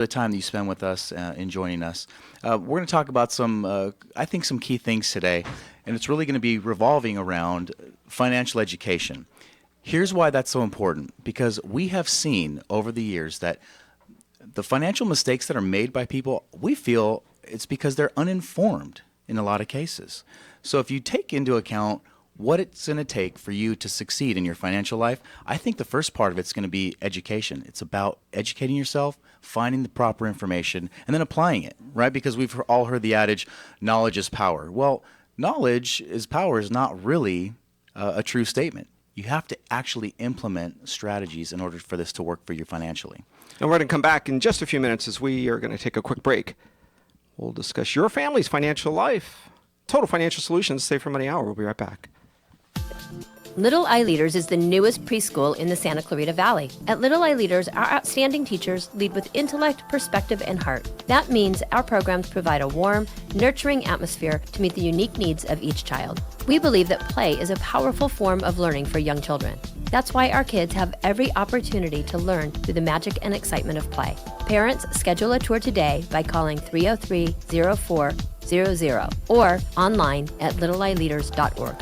the time that you spend with us and joining us. We're going to talk about some key things today, and it's really going to be revolving around financial education. Here's why that's so important, because we have seen over the years that the financial mistakes that are made by people, we feel it's because they're uninformed in a lot of cases. So if you take into account what it's going to take for you to succeed in your financial life, I think the first part of it's going to be education. It's about educating yourself, finding the proper information, and then applying it, right? Because we've all heard the adage, knowledge is power. Well, knowledge is power is not really a true statement. You have to actually implement strategies in order for this to work for you financially. And we're going to come back in just a few minutes as we are going to take a quick break. We'll discuss your family's financial life. Total Financial Solutions, Save for Money Hour. We'll be right back. Little Eye Leaders is the newest preschool in the Santa Clarita Valley. At Little Eye Leaders, our outstanding teachers lead with intellect, perspective, and heart. That means our programs provide a warm, nurturing atmosphere to meet the unique needs of each child. We believe that play is a powerful form of learning for young children. That's why our kids have every opportunity to learn through the magic and excitement of play. Parents, schedule a tour today by calling 303-0400 or online at littleeyeleaders.org.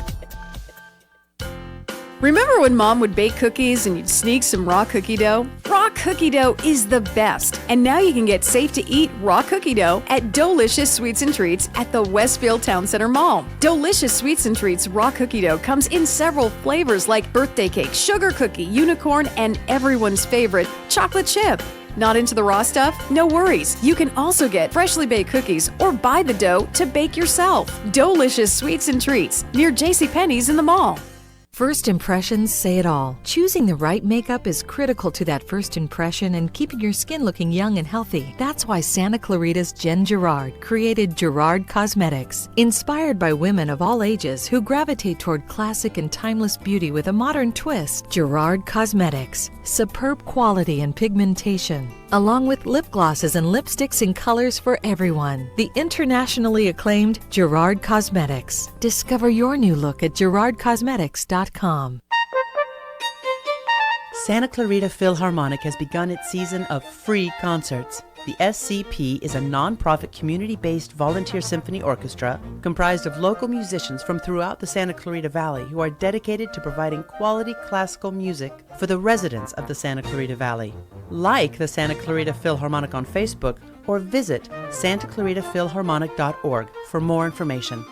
Remember when Mom would bake cookies and you'd sneak some raw cookie dough? Raw cookie dough is the best. And now you can get safe-to-eat raw cookie dough at Delicious Sweets and Treats at the Westfield Town Center Mall. Delicious Sweets and Treats raw cookie dough comes in several flavors like birthday cake, sugar cookie, unicorn, and everyone's favorite, chocolate chip. Not into the raw stuff? No worries. You can also get freshly baked cookies or buy the dough to bake yourself. Delicious Sweets and Treats near JCPenney's in the mall. First impressions say it all. Choosing the right makeup is critical to that first impression and keeping your skin looking young and healthy. That's why Santa Clarita's Jen Girard created Gerard Cosmetics. Inspired by women of all ages who gravitate toward classic and timeless beauty with a modern twist, Gerard Cosmetics. Superb quality and pigmentation, along with lip glosses and lipsticks in colors for everyone. The internationally acclaimed Gerard Cosmetics. Discover your new look at GerardCosmetics.com. Santa Clarita Philharmonic has begun its season of free concerts. The SCP is a non-profit community-based volunteer symphony orchestra comprised of local musicians from throughout the Santa Clarita Valley who are dedicated to providing quality classical music for the residents of the Santa Clarita Valley. Like the Santa Clarita Philharmonic on Facebook or visit santaclaritaphilharmonic.org for more information.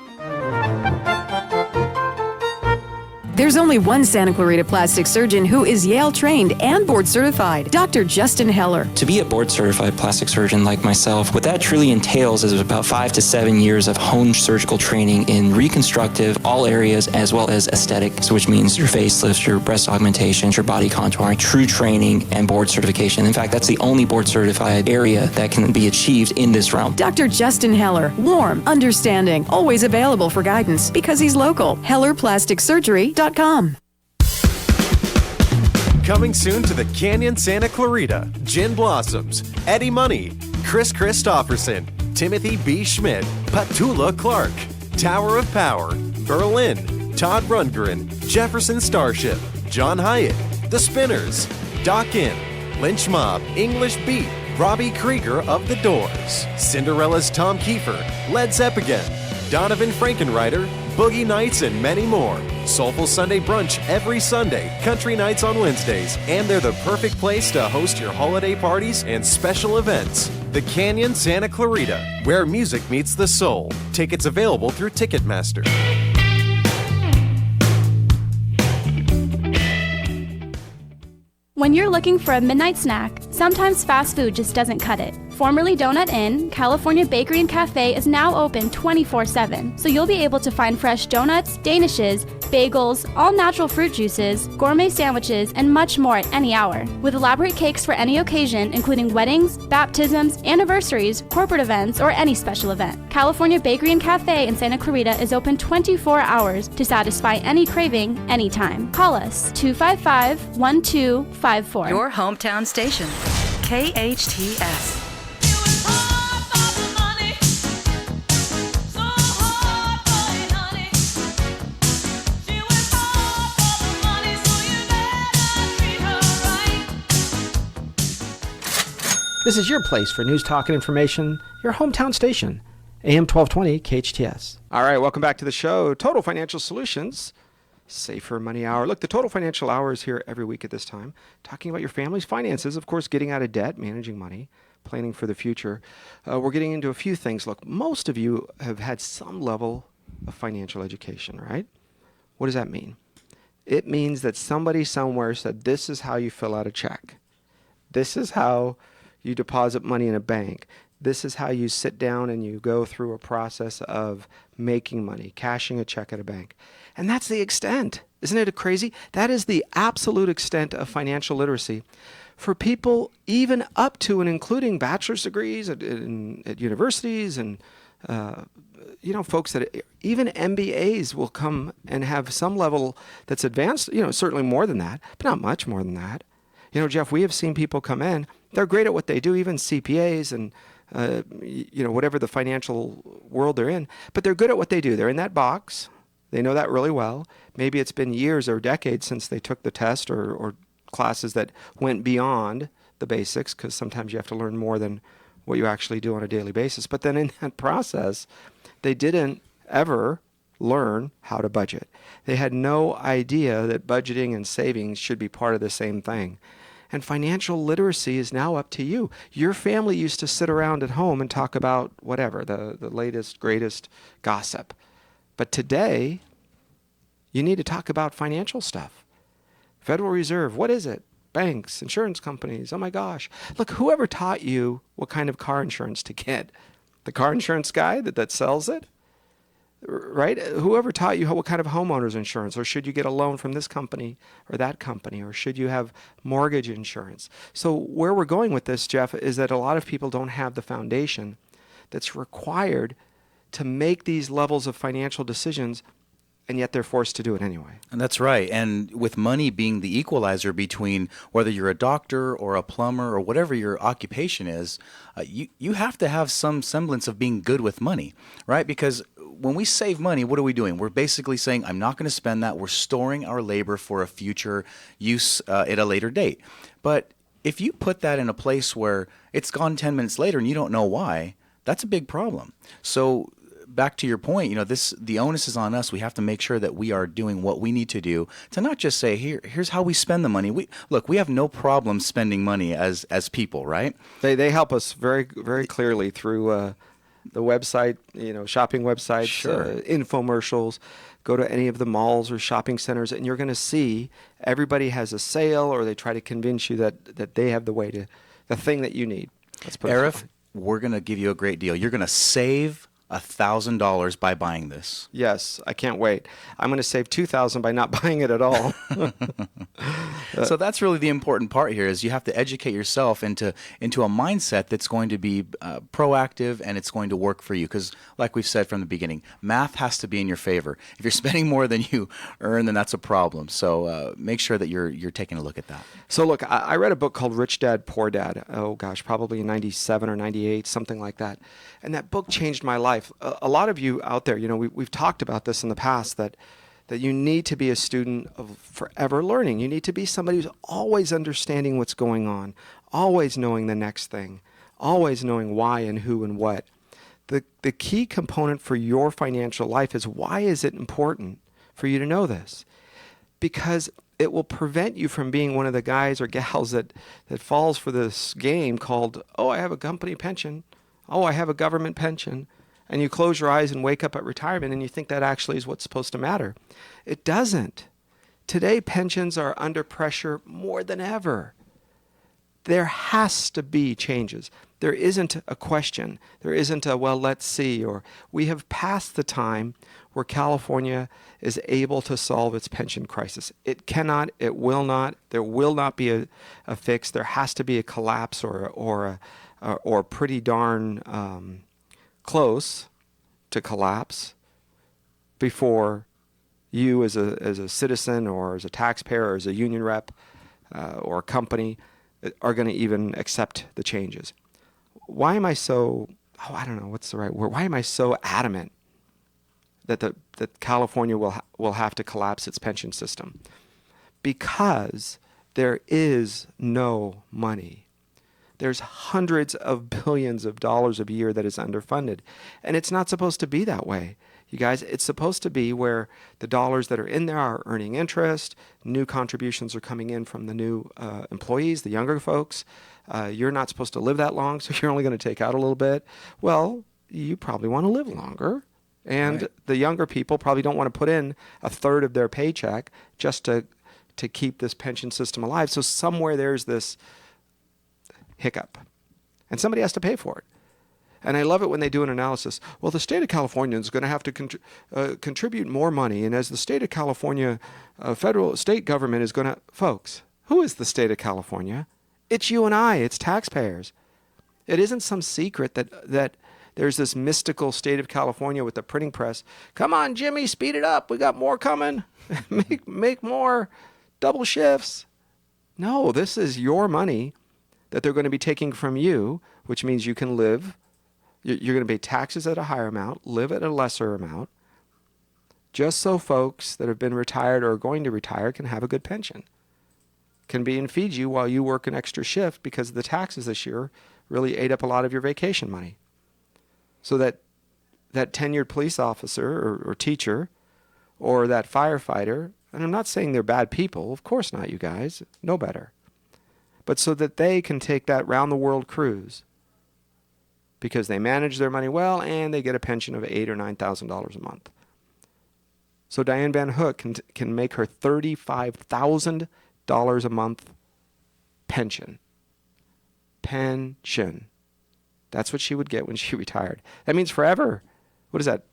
There's only one Santa Clarita plastic surgeon who is Yale trained and board certified, Dr. Justin Heller. To be a board certified plastic surgeon like myself, what that truly entails is about 5 to 7 years of honed surgical training in reconstructive, all areas, as well as aesthetics, which means your facelifts, your breast augmentations, your body contouring, true training, and board certification. In fact, that's the only board certified area that can be achieved in this realm. Dr. Justin Heller, warm, understanding, always available for guidance because he's local. HellerPlasticSurgery.com. Coming soon to the Canyon Santa Clarita, Gin Blossoms, Eddie Money, Chris Christopherson, Timothy B. Schmidt, Patula Clark, Tower of Power, Berlin, Todd Rundgren, Jefferson Starship, John Hyatt, The Spinners, Doc In, Lynch Mob, English Beat, Robbie Krieger of The Doors, Cinderella's Tom Kiefer, Led Zeppelin, Donovan Frankenreiter, Boogie Nights, and many more. Soulful Sunday brunch every Sunday, country nights on Wednesdays, and they're the perfect place to host your holiday parties and special events. The Canyon Santa Clarita, where music meets the soul. Tickets available through Ticketmaster. When you're looking for a midnight snack, sometimes fast food just doesn't cut it. Formerly Donut Inn, California Bakery and Cafe is now open 24/7, so you'll be able to find fresh donuts, danishes, bagels, all-natural fruit juices, gourmet sandwiches, and much more at any hour. With elaborate cakes for any occasion, including weddings, baptisms, anniversaries, corporate events, or any special event. California Bakery and Cafe in Santa Clarita is open 24 hours to satisfy any craving, anytime. Call us, 255-1254. Your hometown station, KHTS. This is your place for news, talk, and information, your hometown station, AM 1220 KHTS. All right, welcome back to the show, Total Financial Solutions, Safer Money Hour. Look, the Total Financial Hour is here every week at this time, talking about your family's finances, of course, getting out of debt, managing money, planning for the future. We're getting into a few things. Look, most of you have had some level of financial education, right? What does that mean? It means that somebody somewhere said, this is how you fill out a check. This is how you deposit money in a bank. This is how you sit down and you go through a process of making money, cashing a check at a bank. And that's the extent. Isn't it crazy? That is the absolute extent of financial literacy for people even up to and including bachelor's degrees at universities and folks that even MBAs will come and have some level that's advanced, certainly more than that, but not much more than that. Jeff, we have seen people come in, they're great at what they do, even CPAs and whatever the financial world they're in, but they're good at what they do. They're in that box. They know that really well. Maybe it's been years or decades since they took the test or classes that went beyond the basics, because sometimes you have to learn more than what you actually do on a daily basis. But then in that process, they didn't ever learn how to budget. They had no idea that budgeting and savings should be part of the same thing. And financial literacy is now up to you. Your family used to sit around at home and talk about whatever, the latest, greatest gossip. But today, you need to talk about financial stuff. Federal Reserve, what is it? Banks, insurance companies, oh my gosh. Look, whoever taught you what kind of car insurance to get? The car insurance guy that sells it? Right? Whoever taught you what kind of homeowner's insurance, or should you get a loan from this company or that company, or should you have mortgage insurance? So where we're going with this, Jeff, is that a lot of people don't have the foundation that's required to make these levels of financial decisions, and yet they're forced to do it anyway. And that's right. And with money being the equalizer between whether you're a doctor or a plumber or whatever your occupation is, you have to have some semblance of being good with money, right? Because when we save money, what are we doing? We're basically saying, I'm not going to spend that. We're storing our labor for a future use at a later date. But if you put that in a place where it's gone 10 minutes later and you don't know why, that's a big problem. So back to your point, the onus is on us. We have to make sure that we are doing what we need to do to not just say, here's how we spend the money. We have no problem spending money as people, right? They help us very, very clearly through the website, shopping websites, Sure. Infomercials. Go to any of the malls or shopping centers, and you're going to see everybody has a sale, or they try to convince you that they have the thing that you need. Let's put Arif, we're going to give you a great deal. You're going to save $1,000 by buying this. Yes, I can't wait. I'm going to save $2,000 by not buying it at all. So that's really the important part here, is you have to educate yourself into a mindset that's going to be proactive, and it's going to work for you. Because like we've said from the beginning, math has to be in your favor. If you're spending more than you earn, then that's a problem. So make sure that you're taking a look at that. So look, I read a book called Rich Dad, Poor Dad. Oh gosh, probably in 97 or 98, something like that. And that book changed my life. A lot of you out there, we've talked about this in the past, that you need to be a student of forever learning. You need to be somebody who's always understanding what's going on, always knowing the next thing, always knowing why and who and what. The key component for your financial life is, why is it important for you to know this? Because it will prevent you from being one of the guys or gals that falls for this game called, oh, I have a company pension. Oh, I have a government pension. And you close your eyes and wake up at retirement and you think that actually is what's supposed to matter. It doesn't. Today, pensions are under pressure more than ever. There has to be changes. There isn't a question. There isn't a, well, let's see, or we have passed the time where California is able to solve its pension crisis. It cannot, it will not, there will not be a fix. There has to be a collapse or pretty darn close to collapse before you as a citizen or as a taxpayer or as a union rep or a company are going to even accept the changes. Why am I so, I don't know what's the right word, why am I so adamant that California will have to collapse its pension system? Because there is no money. There's hundreds of billions of dollars a year that is underfunded. And it's not supposed to be that way. You guys, it's supposed to be where the dollars that are in there are earning interest, new contributions are coming in from the new employees, the younger folks. You're not supposed to live that long, so you're only going to take out a little bit. Well, you probably want to live longer. And Right. the younger people probably don't want to put in a third of their paycheck just to keep this pension system alive. So somewhere there's this hiccup, and somebody has to pay for it. And I love it when they do an analysis. Well, the state of California is going to have to contribute more money, and as the state of California, state government is going to... Folks, who is the state of California? It's you and I. It's taxpayers. It isn't some secret that there's this mystical state of California with the printing press. Come on, Jimmy, speed it up. We got more coming. make more double shifts. No, this is your money that they're going to be taking from you, which means you can live. You're going to pay taxes at a higher amount, live at a lesser amount, just so folks that have been retired or are going to retire can have a good pension, can be and feed you while you work an extra shift, because the taxes this year really ate up a lot of your vacation money. So that tenured police officer or teacher or that firefighter, and I'm not saying they're bad people, of course not, you guys, no better, but so that they can take that round-the-world cruise because they manage their money well and they get a pension of $8,000 or $9,000 a month. So Diane Van Hook can make her $35,000 a month pension. Pension. That's what she would get when she retired. That means forever. What is that?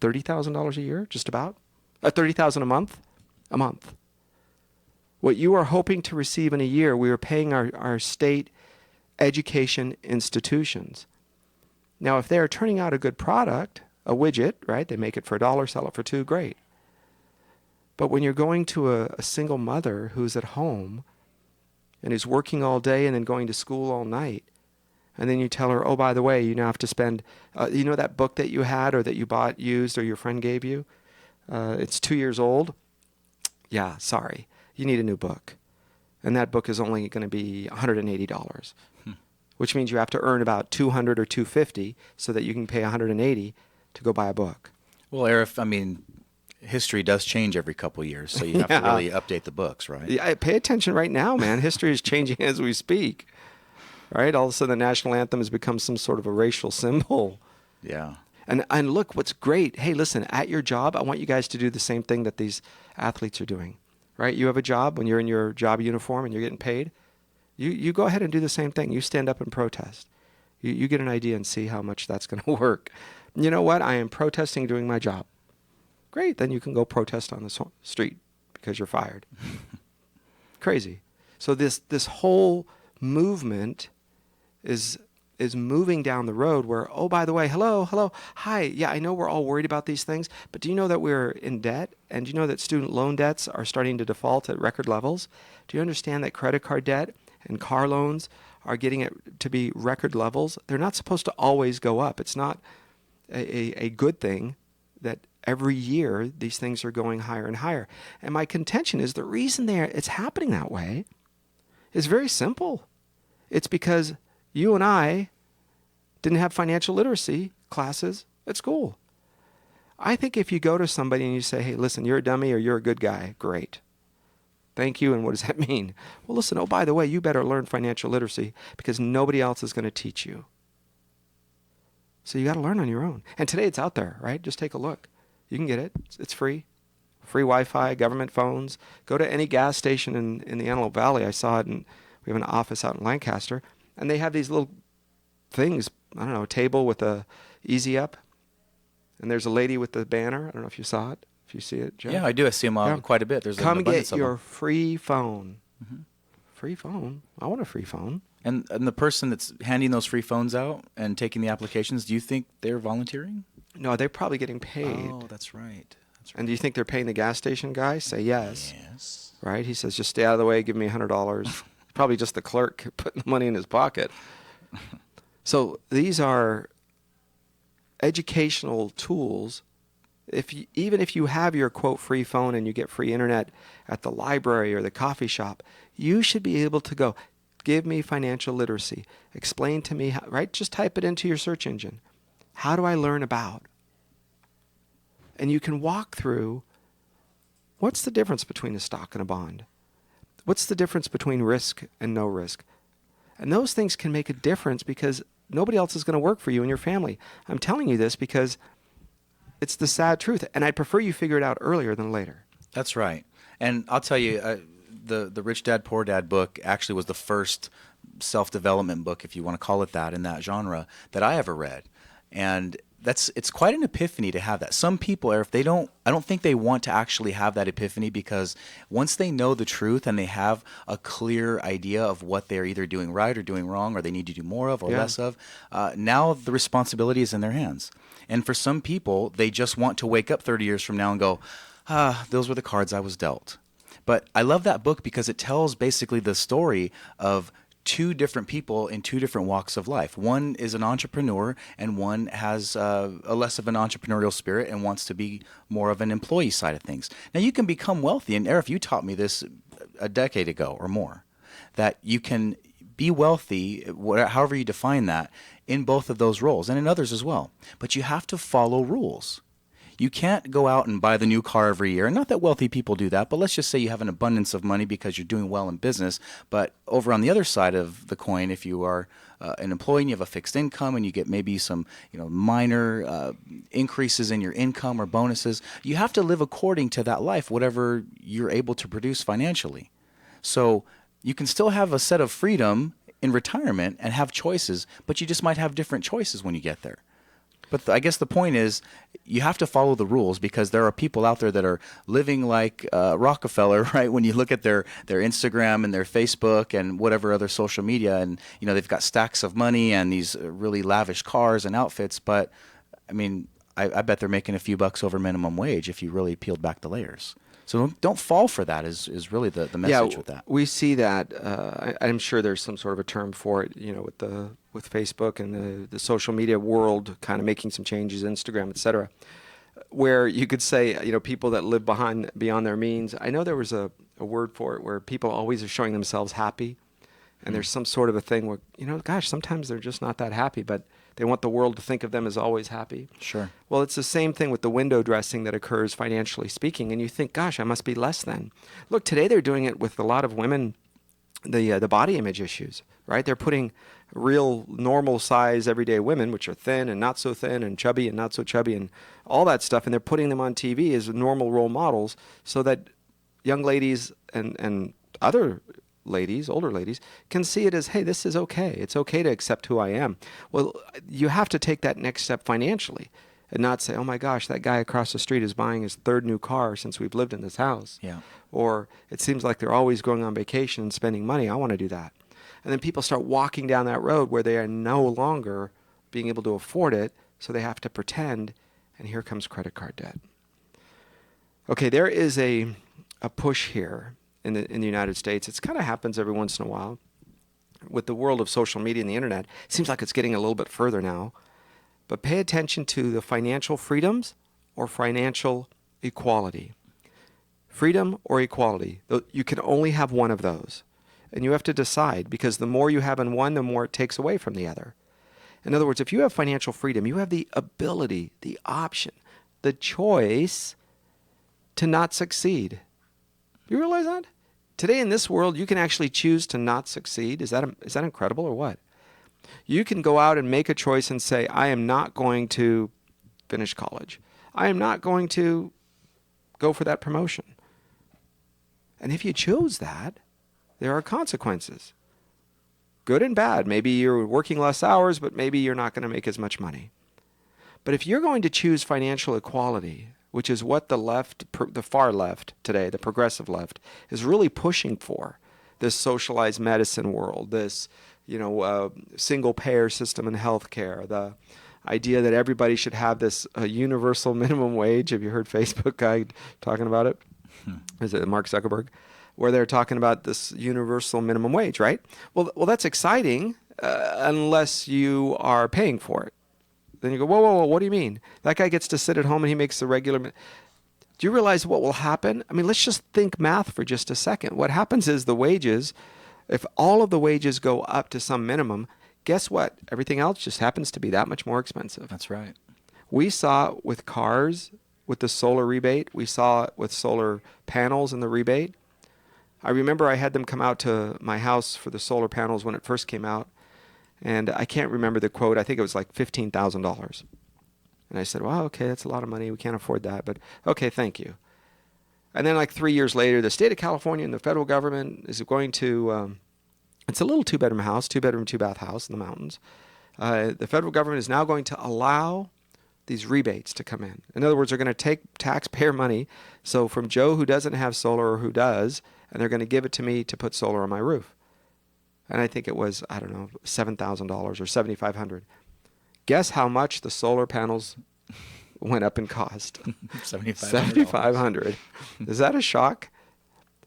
$30,000 a year, just about? $30,000 a month? A month. What you are hoping to receive in a year, we are paying our state education institutions. Now, if they are turning out a good product, a widget, right? They make it for $1, sell it for $2, great. But when you're going to a single mother who's at home and is working all day and then going to school all night, and then you tell her, oh, by the way, you now have to spend, you know that book that you had or that you bought used or your friend gave you? It's 2 years old. Yeah, sorry. You need a new book. And that book is only going to be $180, which means you have to earn about $200 or $250 so that you can pay $180 to go buy a book. Well, Arif, I mean, history does change every couple of years, so you have to really update the books, right? Yeah, pay attention right now, man. History is changing as we speak. Right? All of a sudden, the national anthem has become some sort of a racial symbol. Yeah. And look, what's great. Hey, listen, at your job, I want you guys to do the same thing that these athletes are doing. Right? You have a job when you're in your job uniform and you're getting paid. You go ahead and do the same thing. You stand up and protest. You get an idea and see how much that's going to work. You know what? I am protesting doing my job. Great. Then you can go protest on the street because you're fired. Crazy. So this whole movement is moving down the road where, oh, by the way, hello, hi, yeah, I know we're all worried about these things, but do you know that we're in debt? And do you know that student loan debts are starting to default at record levels? Do you understand that credit card debt and car loans are getting it to be record levels? They're not supposed to always go up. It's not a good thing that every year these things are going higher and higher. And my contention is the reason it's happening that way is very simple. It's because you and I didn't have financial literacy classes at school. I think if you go to somebody and you say, hey, listen, you're a dummy or you're a good guy, great. Thank you. And what does that mean? Well, listen, oh, by the way, you better learn financial literacy because nobody else is going to teach you. So you got to learn on your own. And today it's out there, right? Just take a look. You can get it. It's free. Free Wi-Fi, government phones. Go to any gas station in the Antelope Valley. I saw it, and we have an office out in Lancaster. And they have these little things, I don't know, a table with a Easy Up. And there's a lady with the banner. I don't know if you saw it. If you see it, Jeff. Yeah, I do. I see them quite a bit. There's Come an abundance get of your them. free phone. Mm-hmm. Free phone? I want a free phone. And the person that's handing those free phones out and taking the applications, do you think they're volunteering? No, they're probably getting paid. Oh, that's right. And do you think they're paying the gas station guy? Say yes. Yes. Right? He says, just stay out of the way, give me $100. Probably just the clerk putting the money in his pocket. So these are educational tools. Even if you have your, quote, free phone and you get free internet at the library or the coffee shop, you should be able to go, give me financial literacy. Explain to me how, right? Just type it into your search engine. How do I learn about? And you can walk through, what's the difference between a stock and a bond? What's the difference between risk and no risk? And those things can make a difference because nobody else is going to work for you and your family. I'm telling you this because it's the sad truth. And I'd prefer you figure it out earlier than later. That's right. And I'll tell you, the Rich Dad, Poor Dad book actually was the first self-development book, if you want to call it that, in that genre that I ever read. And it's quite an epiphany to have that. Some people, I don't think they want to actually have that epiphany, because once they know the truth and they have a clear idea of what they're either doing right or doing wrong, or they need to do more of or less of, now the responsibility is in their hands. And for some people, they just want to wake up 30 years from now and go, those were the cards I was dealt. But I love that book because it tells basically the story of two different people in two different walks of life. One is an entrepreneur, and one has a less of an entrepreneurial spirit and wants to be more of an employee side of things. Now, you can become wealthy, and Arif, you taught me this a decade ago or more, that you can be wealthy, however you define that, in both of those roles and in others as well. But you have to follow rules. You can't go out and buy the new car every year. And not that wealthy people do that, but let's just say you have an abundance of money because you're doing well in business. But over on the other side of the coin, if you are an employee and you have a fixed income and you get maybe some minor increases in your income or bonuses, you have to live according to that life, whatever you're able to produce financially. So you can still have a set of freedom in retirement and have choices, but you just might have different choices when you get there. But I guess the point is you have to follow the rules, because there are people out there that are living like Rockefeller, right? When you look at their Instagram and their Facebook and whatever other social media, and they've got stacks of money and these really lavish cars and outfits. But I mean, I bet they're making a few bucks over minimum wage if you really peeled back the layers. So don't fall for that is really the message with that. We see that. I'm sure there's some sort of a term for it, with Facebook and the social media world kind of making some changes, Instagram, et cetera, where you could say, people that live beyond their means. I know there was a word for it where people always are showing themselves happy. And there's some sort of a thing where, sometimes they're just not that happy, but they want the world to think of them as always happy. Sure. Well, it's the same thing with the window dressing that occurs financially speaking. And you think, gosh, I must be less than. Look, today they're doing it with a lot of women, the body image issues, right? They're putting real normal size everyday women, which are thin and not so thin and chubby and not so chubby and all that stuff. And they're putting them on TV as normal role models so that young ladies and other ladies, older ladies, can see it as, hey, this is okay. It's okay to accept who I am. Well, you have to take that next step financially and not say, oh my gosh, that guy across the street is buying his third new car since we've lived in this house. Yeah. Or it seems like they're always going on vacation and spending money. I want to do that. And then people start walking down that road where they are no longer being able to afford it, so they have to pretend, and here comes credit card debt. Okay, there is a push here in the United States. It kind of happens every once in a while. With the world of social media and the internet, it seems like it's getting a little bit further now. But pay attention to the financial freedoms or financial equality. Freedom or equality. You can only have one of those. And you have to decide, because the more you have in one, the more it takes away from the other. In other words, if you have financial freedom, you have the ability, the option, the choice to not succeed. You realize that? Today in this world, you can actually choose to not succeed. Is that incredible or what? You can go out and make a choice and say, I am not going to finish college. I am not going to go for that promotion. And if you chose that, there are consequences. Good and bad. Maybe you're working less hours, but maybe you're not going to make as much money. But if you're going to choose financial equality, which is what the far left today, the progressive left, is really pushing for, this socialized medicine world, this single payer system in healthcare, the idea that everybody should have this universal minimum wage. Have you heard Facebook guy talking about it? Is it Mark Zuckerberg? Where they're talking about this universal minimum wage, right? Well, that's exciting unless you are paying for it. Then you go, whoa, what do you mean? That guy gets to sit at home and he makes the regular. Do you realize what will happen? I mean, let's just think math for just a second. What happens is the wages If all of the wages go up to some minimum, guess what? Everything else just happens to be that much more expensive. That's right. We saw it with cars, with the solar rebate. We saw it with solar panels and the rebate. I remember I had them come out to my house for the solar panels when it first came out. And I can't remember the quote. I think it was like $15,000. And I said, well, okay, that's a lot of money. We can't afford that. But okay, thank you. And then like 3 years later, the state of California and the federal government is going to, it's a little two-bedroom house, two-bedroom, two-bath house in the mountains. The federal government is now going to allow these rebates to come in. In other words, they're going to take taxpayer money, so from Joe who doesn't have solar or who does, and they're going to give it to me to put solar on my roof. And I think it was, I don't know, $7,000 or $7,500. Guess how much the solar panels went up in cost? $7,500. Is that a shock?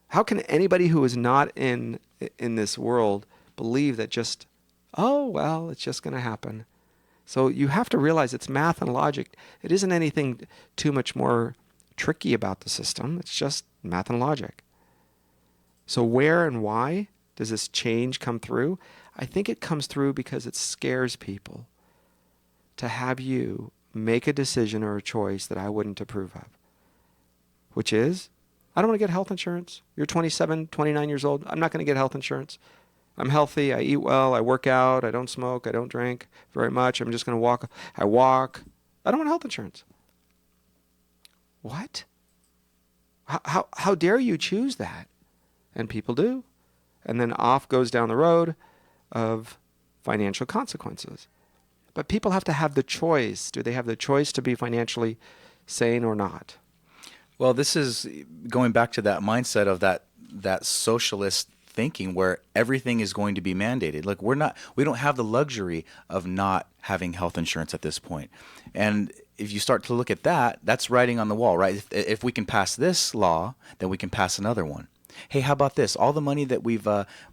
How can anybody who is not in this world believe that just, oh, well, it's just going to happen? So you have to realize it's math and logic. It isn't anything too much more tricky about the system. It's just math and logic. So where and why does this change come through? I think it comes through because it scares people to have you make a decision or a choice that I wouldn't approve of, which is, I don't want to get health insurance. You're 27, 29 years old. I'm not going to get health insurance. I'm healthy. I eat well. I work out. I don't smoke. I don't drink very much. I'm just going to walk. I walk. I don't want health insurance. What? How dare you choose that? And people do. And then off goes down the road of financial consequences. But people have to have the choice. Do they have the choice to be financially sane or not? Well, this is going back to that mindset of that socialist thinking where everything is going to be mandated. Look, we don't have the luxury of not having health insurance at this point. And if you start to look at that, that's writing on the wall, right? If we can pass this law, then we can pass another one. Hey, how about this? All the money that we've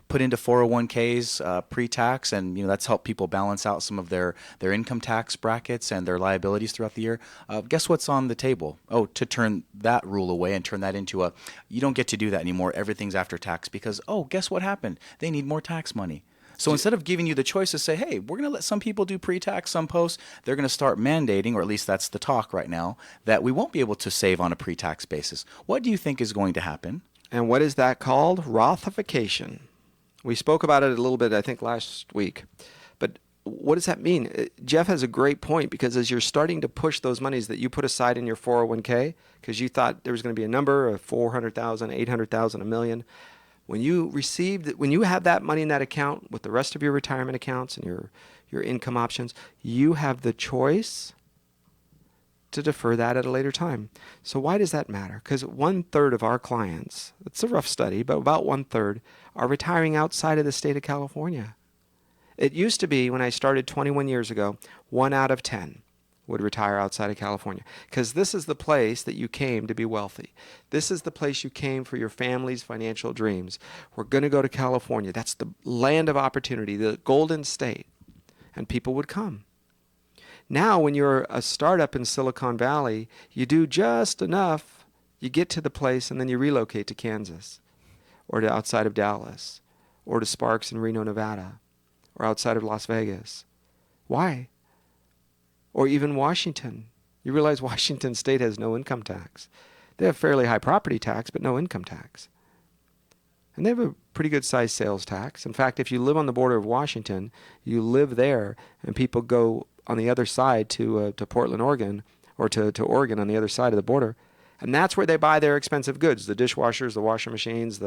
put into 401ks pre-tax, and that's helped people balance out some of their income tax brackets and their liabilities throughout the year. Guess what's on the table? Oh, to turn that rule away and turn that into you don't get to do that anymore. Everything's after tax because, oh, guess what happened? They need more tax money. So instead of giving you the choice to say, hey, we're going to let some people do pre-tax, some post, they're going to start mandating, or at least that's the talk right now, that we won't be able to save on a pre-tax basis. What do you think is going to happen? And what is that called? Rothification. We spoke about it a little bit, I think, last week. But what does that mean? Jeff has a great point, because as you're starting to push those monies that you put aside in your 401k, because you thought there was going to be a number of 400,000, 800,000, $1 million, when you have that money in that account with the rest of your retirement accounts and your income options, you have the choice to defer that at a later time. So why does that matter? Because 1/3 of our clients, it's a rough study, but about 1/3 are retiring outside of the state of California. It used to be, when I started 21 years ago, 1 out of 10 would retire outside of California, because this is the place that you came to be wealthy. This is the place you came for your family's financial dreams. We're going to go to California. That's the land of opportunity, the golden state. And people would come. Now, when you're a startup in Silicon Valley, you do just enough. You get to the place and then you relocate to Kansas, or to outside of Dallas, or to Sparks in Reno, Nevada, or outside of Las Vegas. Why? Or even Washington. You realize Washington State has no income tax. They have fairly high property tax, but no income tax. And they have a pretty good sized sales tax. In fact, if you live on the border of Washington, you live there, and people go on the other side to Portland, Oregon, or to Oregon on the other side of the border. And that's where they buy their expensive goods, the dishwashers, the washing machines,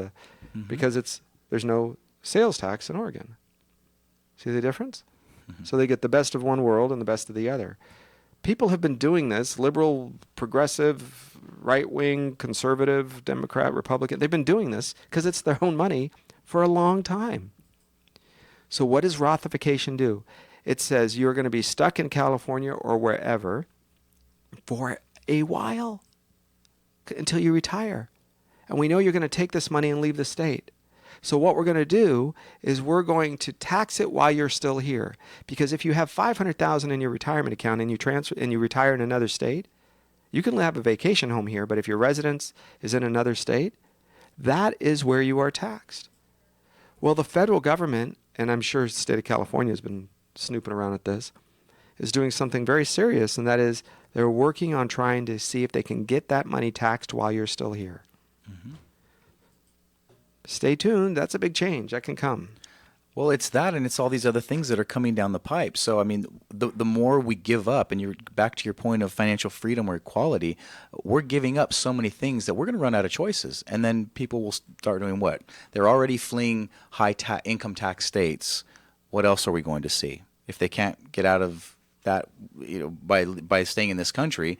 because there's no sales tax in Oregon. See the difference? Mm-hmm. So they get the best of one world and the best of the other. People have been doing this, liberal, progressive, right-wing, conservative, Democrat, Republican. They've been doing this because it's their own money for a long time. So what does Rothification do? It says you're going to be stuck in California or wherever for a while until you retire. And we know you're going to take this money and leave the state. So what we're going to do is we're going to tax it while you're still here. Because if you have $500,000 in your retirement account and you retire in another state, you can have a vacation home here, but if your residence is in another state, that is where you are taxed. Well, the federal government, and I'm sure the state of California has been snooping around at this, is doing something very serious, and that is they're working on trying to see if they can get that money taxed while you're still here. Mm-hmm. Stay tuned. That's a big change. That can come. Well, it's that, and it's all these other things that are coming down the pipe. So, I mean, the more we give up, and you're back to your point of financial freedom or equality, we're giving up so many things that we're going to run out of choices. And then people will start doing what? They're already fleeing high income tax states. What else are we going to see? If they can't get out of that, by staying in this country,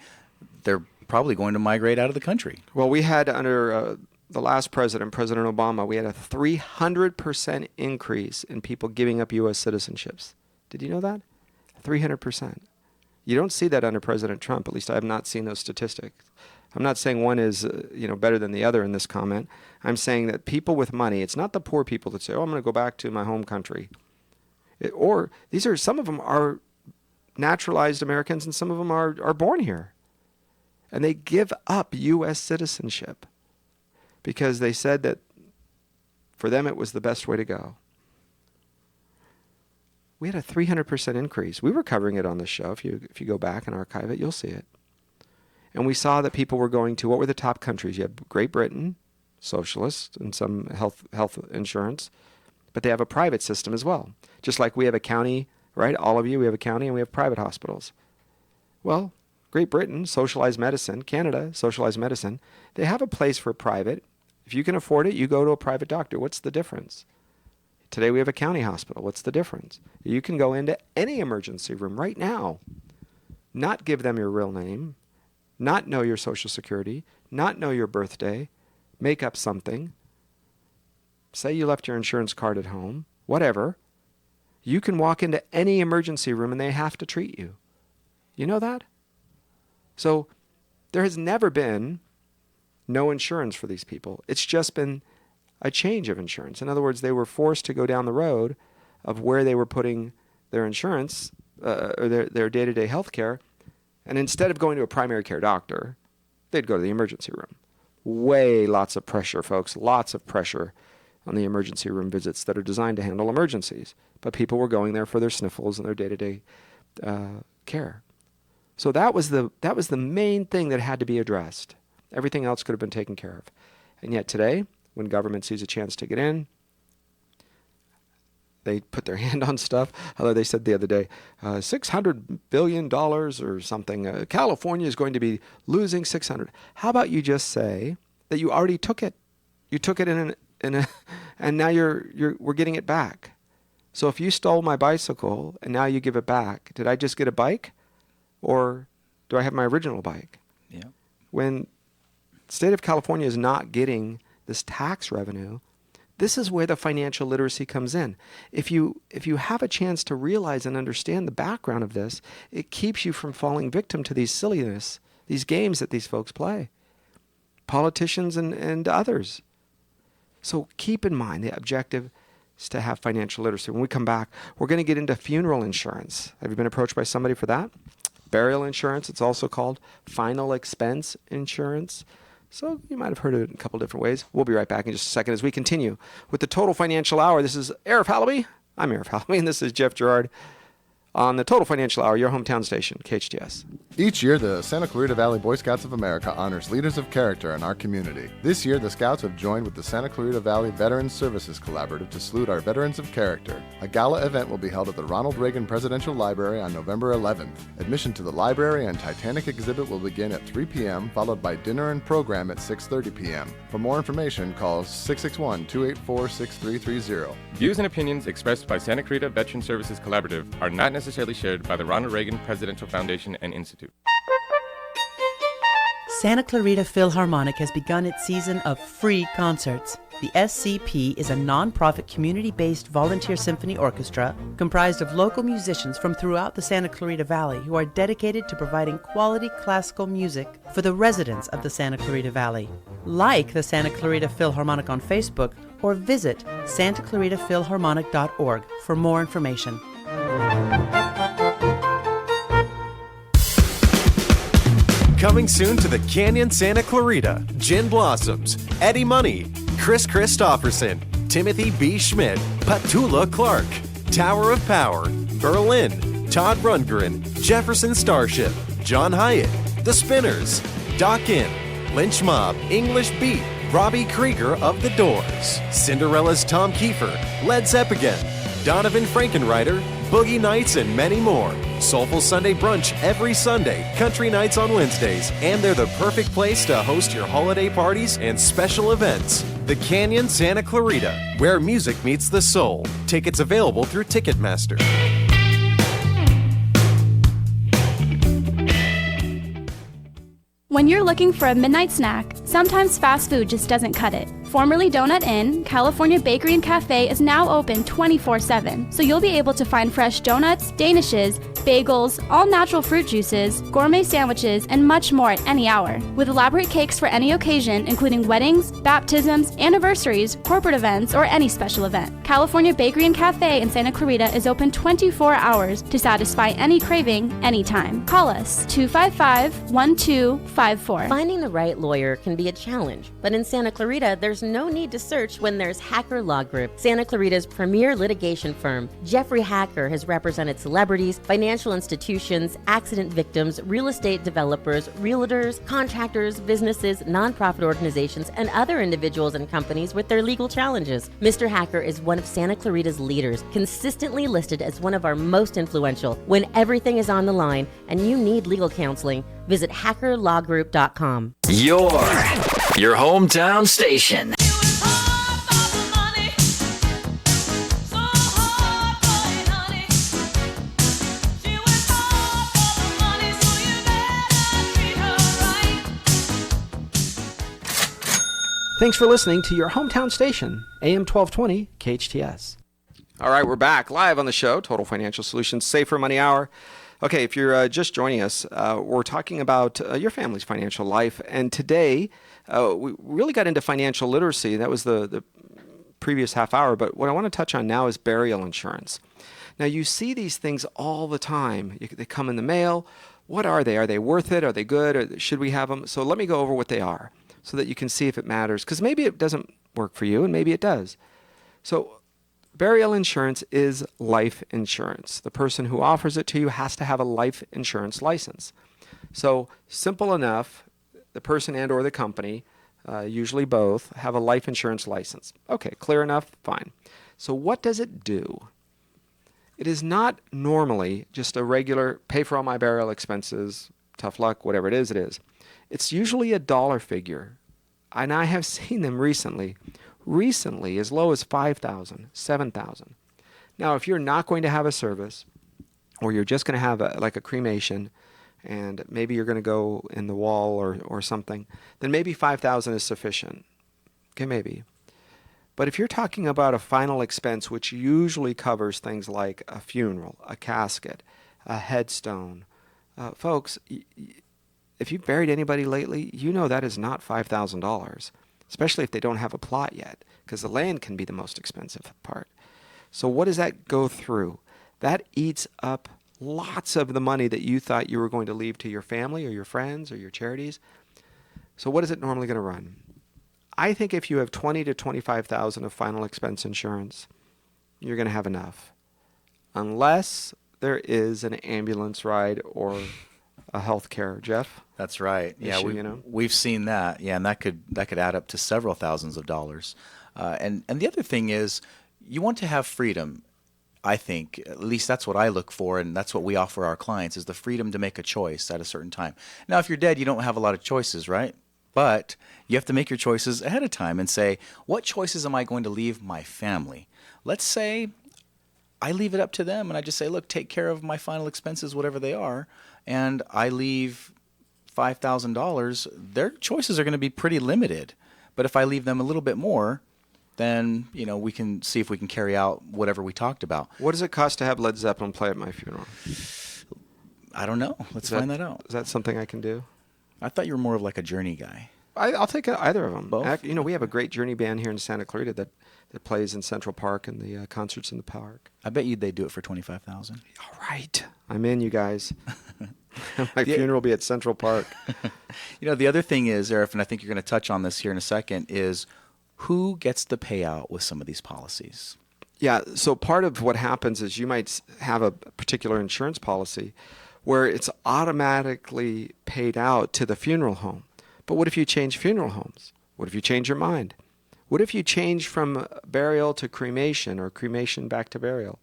they're probably going to migrate out of the country. Well, we had under the last president, President Obama, we had a 300% increase in people giving up U.S. citizenships. Did you know that? 300%. You don't see that under President Trump. At least I have not seen those statistics. I'm not saying one is better than the other in this comment. I'm saying that people with money, it's not the poor people that say, oh, I'm going to go back to my home country. Some of them are naturalized Americans and some of them are born here. And they give up U.S. citizenship because they said that for them it was the best way to go. We had a 300% increase. We were covering it on this show. If you go back and archive it, you'll see it. And we saw that people were going to, what were the top countries? You had Great Britain, socialist, and some health insurance, but they have a private system as well. Just like we have a county, right? All of you, we have a county and we have private hospitals. Well, Great Britain, socialized medicine. Canada, socialized medicine. They have a place for private. If you can afford it, you go to a private doctor. What's the difference? Today we have a county hospital. What's the difference? You can go into any emergency room right now, not give them your real name, not know your social security, not know your birthday, make up something, say you left your insurance card at home, whatever. You can walk into any emergency room and they have to treat you. You know that? So there has never been no insurance for these people. It's just been a change of insurance. In other words, they were forced to go down the road of where they were putting their insurance or their day-to-day health care. And instead of going to a primary care doctor, they'd go to the emergency room. Lots of pressure, folks. Lots of pressure on the emergency room visits that are designed to handle emergencies. But people were going there for their sniffles and their day-to-day care. So that was the main thing that had to be addressed. Everything else could have been taken care of. And yet today, when government sees a chance to get in, they put their hand on stuff. Although they said the other day, $600 billion or something. California is going to be losing $600. How about you just say that you already took it? You took it and now we're getting it back. So if you stole my bicycle and now you give it back, did I just get a bike? Or do I have my original bike? Yeah. When the state of California is not getting this tax revenue, this is where the financial literacy comes in. If you have a chance to realize and understand the background of this, it keeps you from falling victim to these silliness, these games that these folks play, politicians and others. So keep in mind the objective is to have financial literacy. When we come back, we're going to get into funeral insurance. Have you been approached by somebody for that? Burial insurance, it's also called final expense insurance. So you might have heard of it in a couple different ways. We'll be right back in just a second as we continue with the Total Financial Hour. This is Arif Halaby. I'm Arif Halaby, and this is Jeff Girard on the Total Financial Hour, your hometown station, KHTS. Each year, the Santa Clarita Valley Boy Scouts of America honors leaders of character in our community. This year, the Scouts have joined with the Santa Clarita Valley Veterans Services Collaborative to salute our veterans of character. A gala event will be held at the Ronald Reagan Presidential Library on November 11th. Admission to the library and Titanic exhibit will begin at 3 p.m., followed by dinner and program at 6:30 p.m. For more information, call 661-284-6330. Views and opinions expressed by Santa Clarita Veterans Services Collaborative are not necessarily shared by the Ronald Reagan Presidential Foundation and Institute. Santa Clarita Philharmonic has begun its season of free concerts. The SCP is a non-profit community-based volunteer symphony orchestra comprised of local musicians from throughout the Santa Clarita Valley who are dedicated to providing quality classical music for the residents of the Santa Clarita Valley. Like the Santa Clarita Philharmonic on Facebook or visit santaclaritaphilharmonic.org for more information. Coming soon to the Canyon Santa Clarita, Gin Blossoms, Eddie Money, Chris Christopherson, Timothy B. Schmidt, Petula Clark, Tower of Power, Berlin, Todd Rundgren, Jefferson Starship, John Hyatt, The Spinners, Doc In, Lynch Mob, English Beat, Robbie Krieger of The Doors, Cinderella's Tom Kiefer, Led Zeppelin, Donovan Frankenreiter, Boogie Nights, and many more. Soulful Sunday Brunch every Sunday, Country Nights on Wednesdays, and they're the perfect place to host your holiday parties and special events. The Canyon Santa Clarita, where music meets the soul. Tickets available through Ticketmaster. When you're looking for a midnight snack, sometimes fast food just doesn't cut it. Formerly Donut Inn, California Bakery and Cafe is now open 24/7, so you'll be able to find fresh donuts, danishes, bagels, all-natural fruit juices, gourmet sandwiches, and much more at any hour. With elaborate cakes for any occasion, including weddings, baptisms, anniversaries, corporate events, or any special event. California Bakery and Cafe in Santa Clarita is open 24 hours to satisfy any craving, anytime. Call us, 255-1254. Finding the right lawyer can be a challenge, but in Santa Clarita, there's no need to search when there's Hacker Law Group, Santa Clarita's premier litigation firm. Jeffrey Hacker has represented celebrities, financial institutions, accident victims, real estate developers, realtors, contractors, businesses, nonprofit organizations, and other individuals and companies with their legal challenges. Mr. Hacker is one of Santa Clarita's leaders, consistently listed as one of our most influential. When everything is on the line and you need legal counseling, visit hackerlawgroup.com. Your hometown station. Thanks for listening to your hometown station, AM 1220 KHTS. All right, we're back live on the show, Total Financial Solutions Safer Money Hour. Okay, if you're just joining us, we're talking about your family's financial life. And today, we really got into financial literacy. That was the previous half hour. But what I want to touch on now is burial insurance. Now, you see these things all the time. They come in the mail. What are they? Are they worth it? Are they good? Or should we have them? So let me go over what they are so that you can see if it matters. Because maybe it doesn't work for you, and maybe it does. So burial insurance is life insurance. The person who offers it to you has to have a life insurance license. So simple enough, the person and or the company, usually both, have a life insurance license. Okay, clear enough? Fine. So what does it do? It is not normally just a regular pay for all my burial expenses, tough luck, whatever it is, it is. It's usually a dollar figure. And I have seen them recently as low as $5,000, $7,000. Now, if you're not going to have a service, or you're just going to have like a cremation, and maybe you're going to go in the wall or something, then maybe $5,000 is sufficient. Okay, maybe. But if you're talking about a final expense, which usually covers things like a funeral, a casket, a headstone, folks, if you've buried anybody lately, you know that is not $5,000. Especially if they don't have a plot yet, because the land can be the most expensive part. So what does that go through? That eats up lots of the money that you thought you were going to leave to your family or your friends or your charities. So what is it normally going to run? I think if you have $20,000 to $25,000 of final expense insurance, you're going to have enough. Unless there is an ambulance ride or a health care, Jeff. That's right. Yeah, issue, we've seen that. Yeah, and that could add up to several thousands of dollars. And the other thing is, you want to have freedom. I think, at least that's what I look for, and that's what we offer our clients, is the freedom to make a choice at a certain time. Now, if you're dead, you don't have a lot of choices, right? But you have to make your choices ahead of time and say, what choices am I going to leave my family? Let's say I leave it up to them, and I just say, look, take care of my final expenses, whatever they are, and I leave $5,000, their choices are going to be pretty limited. But if I leave them a little bit more, then, we can see if we can carry out whatever we talked about. What does it cost to have Led Zeppelin play at my funeral? I don't know. Let's find that out. Is that something I can do? I thought you were more of like a Journey guy. I'll take either of them. Both? We have a great Journey band here in Santa Clarita that plays in Central Park and the concerts in the park. I bet they'd do it for $25,000. All right. I'm in, you guys. My funeral will be at Central Park. The other thing is, Arif, and I think you're going to touch on this here in a second, is Who gets the payout with some of these policies? Yeah, so part of what happens is you might have a particular insurance policy where it's automatically paid out to the funeral home. But what if you change funeral homes? What if you change your mind? What if you change from burial to cremation or cremation back to burial?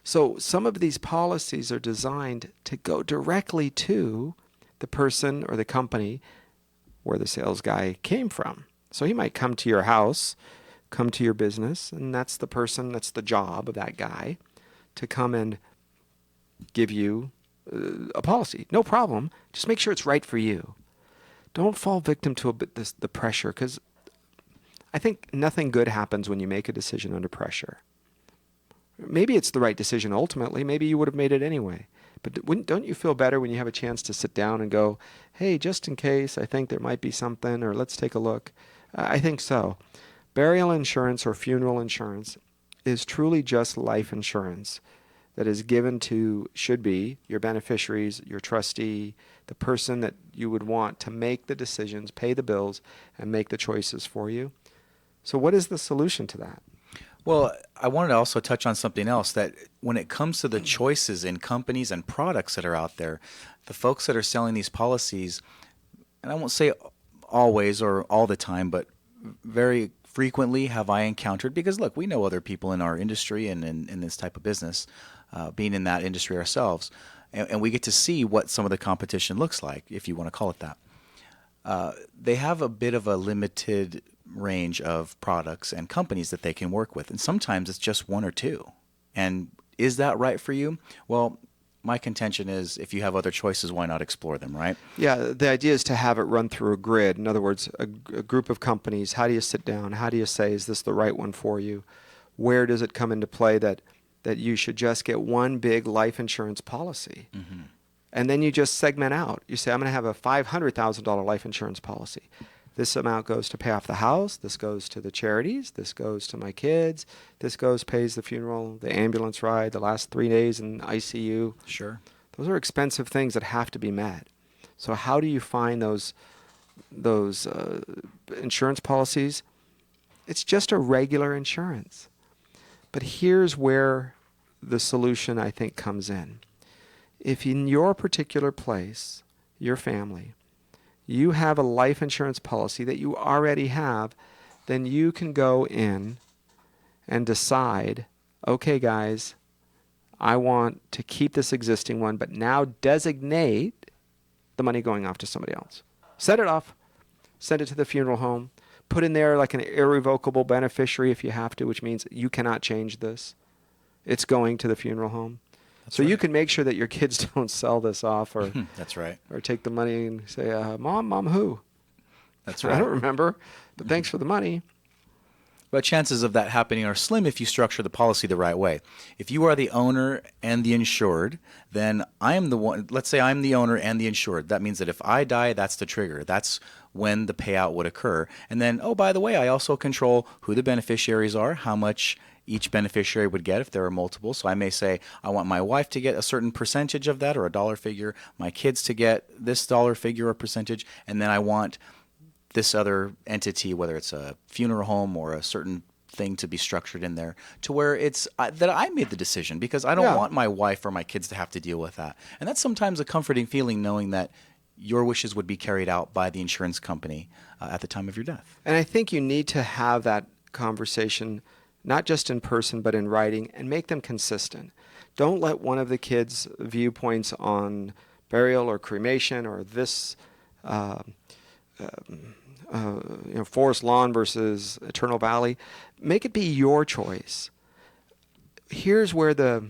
So some of these policies are designed to go directly to the person or the company where the sales guy came from. So he might come to your house, come to your business, and that's the person, that's the job of that guy to come and give you a policy. No problem. Just make sure it's right for you. Don't fall victim to the pressure, because I think nothing good happens when you make a decision under pressure. Maybe it's the right decision ultimately. Maybe you would have made it anyway. But don't you feel better when you have a chance to sit down and go, hey, just in case, I think there might be something, or let's take a look. I think so. Burial insurance or funeral insurance is truly just life insurance that is given to, should be, your beneficiaries, your trustee, the person that you would want to make the decisions, pay the bills, and make the choices for you. So what is the solution to that? Well, I wanted to also touch on something else, that when it comes to the choices in companies and products that are out there, the folks that are selling these policies, and I won't say always or all the time, but very frequently have I encountered, because look, we know other people in our industry and in this type of business, being in that industry ourselves, and we get to see what some of the competition looks like, if you want to call it that. They have a bit of a limited range of products and companies that they can work with, and sometimes it's just one or two. And is that right for you? Well, my contention is, if you have other choices, why not explore them, right? Yeah, the idea is to have it run through a grid. In other words, a group of companies. How do you sit down? How do you say, is this the right one for you? Where does it come into play that you should just get one big life insurance policy? Mm-hmm. And then you just segment out. You say, I'm going to have a $500,000 life insurance policy. This amount goes to pay off the house. This goes to the charities. This goes to my kids. This pays the funeral, the ambulance ride, the last 3 days in ICU. Sure. Those are expensive things that have to be met. So how do you find those insurance policies? It's just a regular insurance. But here's where the solution, I think, comes in. If in your particular place, your family, you have a life insurance policy that you already have, then you can go in and decide, okay, guys, I want to keep this existing one, but now designate the money going off to somebody else. Set it off, send it to the funeral home, put in there like an irrevocable beneficiary if you have to, which means you cannot change this. It's going to the funeral home. That's so right. You can make sure that your kids don't sell this off, or that's right, or take the money and say, Mom, who? That's right. I don't remember, but thanks for the money. But chances of that happening are slim if you structure the policy the right way. If you are the owner and the insured, then I am the one. Let's say I'm the owner and the insured. That means that if I die, that's the trigger. That's when the payout would occur. And then, oh, by the way, I also control who the beneficiaries are, how much each beneficiary would get if there are multiple. So I may say, I want my wife to get a certain percentage of that, or a dollar figure, my kids to get this dollar figure or percentage, and then I want this other entity, whether it's a funeral home or a certain thing, to be structured in there to where it's that I made the decision, because I don't want my wife or my kids to have to deal with that. And that's sometimes a comforting feeling, knowing that your wishes would be carried out by the insurance company at the time of your death. And I think you need to have that conversation, not just in person, but in writing, and make them consistent. Don't let one of the kids' viewpoints on burial or cremation or this Forest Lawn versus Eternal Valley, make it be your choice. Here's where the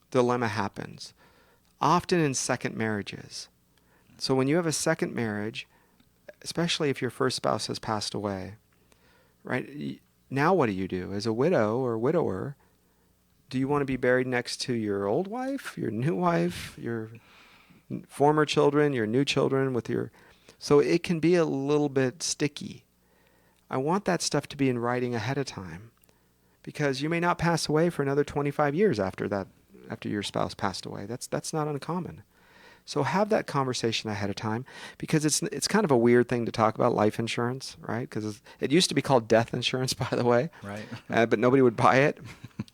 dilemma happens. Often in second marriages. So when you have a second marriage, especially if your first spouse has passed away, right? Now what do you do? As a widow or widower, do you want to be buried next to your old wife, your new wife, your former children, your new children with your... So it can be a little bit sticky. I want that stuff to be in writing ahead of time, because you may not pass away for another 25 years after your spouse passed away. That's not uncommon. So have that conversation ahead of time, because it's kind of a weird thing to talk about, life insurance, right? Because it used to be called death insurance, by the way. Right. But nobody would buy it.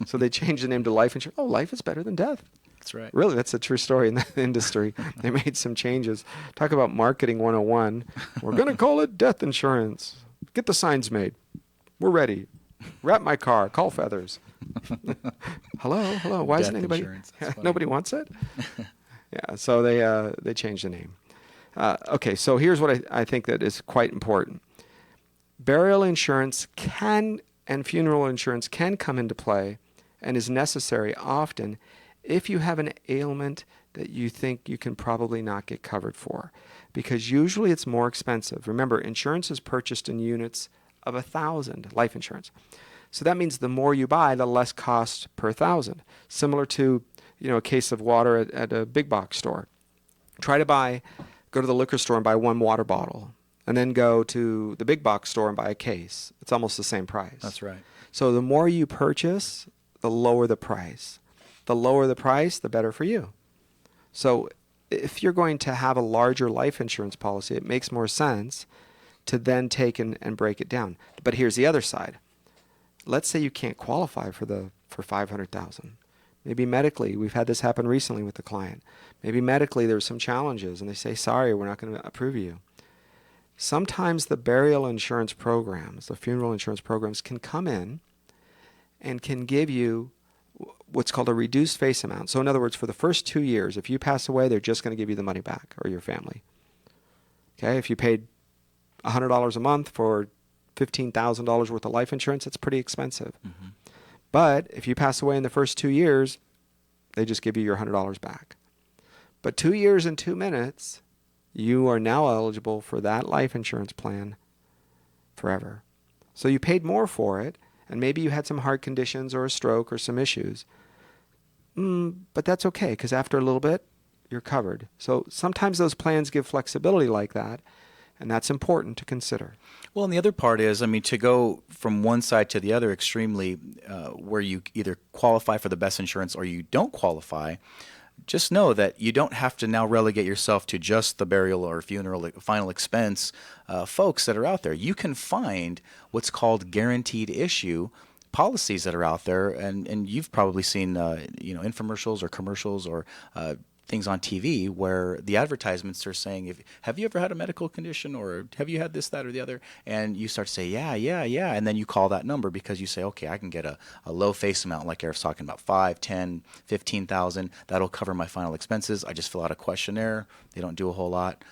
So they changed the name to life insurance. Oh, life is better than death. That's right. Really, that's a true story in the industry. They made some changes. Talk about marketing 101. We're going to call it death insurance. Get the signs made. We're ready. Wrap my car. Call Feathers. Hello. Why isn't anybody? Nobody wants it. Yeah. So they changed the name. Okay. So here's what I think that is quite important. Burial insurance and funeral insurance can come into play, and is necessary often if you have an ailment that you think you can probably not get covered for, because usually it's more expensive. Remember, insurance is purchased in units of 1,000, life insurance. So that means the more you buy, the less cost per 1,000. Similar to, a case of water at a big box store. Go to the liquor store and buy one water bottle, and then go to the big box store and buy a case. It's almost the same price. That's right. So the more you purchase, the lower the price. The lower the price, the better for you. So if you're going to have a larger life insurance policy, it makes more sense to then take and break it down. But here's the other side. Let's say you can't qualify for $500,000. Maybe medically, we've had this happen recently with the client. Maybe medically there's some challenges, and they say, sorry, we're not going to approve you. Sometimes the burial insurance programs, the funeral insurance programs, can come in and can give you what's called a reduced face amount. So in other words, for the first 2 years, if you pass away, they're just going to give you the money back, or your family. Okay, if you paid $100 a month for $15,000 worth of life insurance, that's pretty expensive. Mm-hmm. But if you pass away in the first 2 years, they just give you your $100 back. But 2 years and 2 minutes, you are now eligible for that life insurance plan forever. So you paid more for it, and maybe you had some heart conditions or a stroke or some issues. But that's okay, because after a little bit, you're covered. So sometimes those plans give flexibility like that, and that's important to consider. Well, and the other part is, to go from one side to the other extremely, where you either qualify for the best insurance or you don't qualify, just know that you don't have to now relegate yourself to just the burial or funeral final expense folks that are out there. You can find what's called guaranteed issue policies that are out there, and you've probably seen infomercials or commercials or things on TV where the advertisements are saying, have you ever had a medical condition, or have you had this, that, or the other? And you start to say, yeah. And then you call that number because you say, okay, I can get a low face amount like Eric's talking about, 5, 10, 15,000. That'll cover my final expenses. I just fill out a questionnaire. They don't do a whole lot.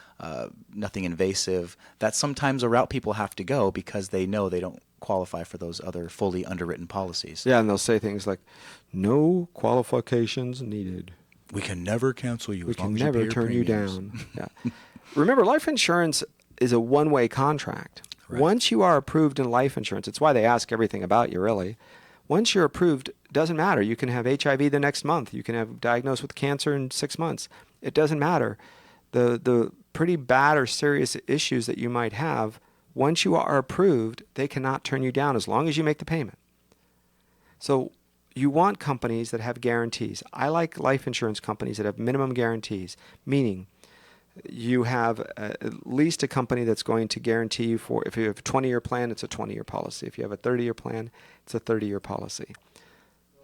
Nothing invasive. That's sometimes a route people have to go because they know they don't qualify for those other fully underwritten policies. Yeah, and they'll say things like, no qualifications needed. We can never cancel you. We can never turn you down. Yeah. Remember, life insurance is a one-way contract. Right. Once you are approved in life insurance, it's why they ask everything about you, really. Once you're approved, it doesn't matter. You can have HIV the next month. You can have diagnosed with cancer in 6 months. It doesn't matter. The pretty bad or serious issues that you might have, once you are approved, they cannot turn you down as long as you make the payment. So you want companies that have guarantees. I like life insurance companies that have minimum guarantees, meaning you have at least a company that's going to guarantee you for, if you have a 20-year plan, it's a 20-year policy. If you have a 30-year plan, it's a 30-year policy.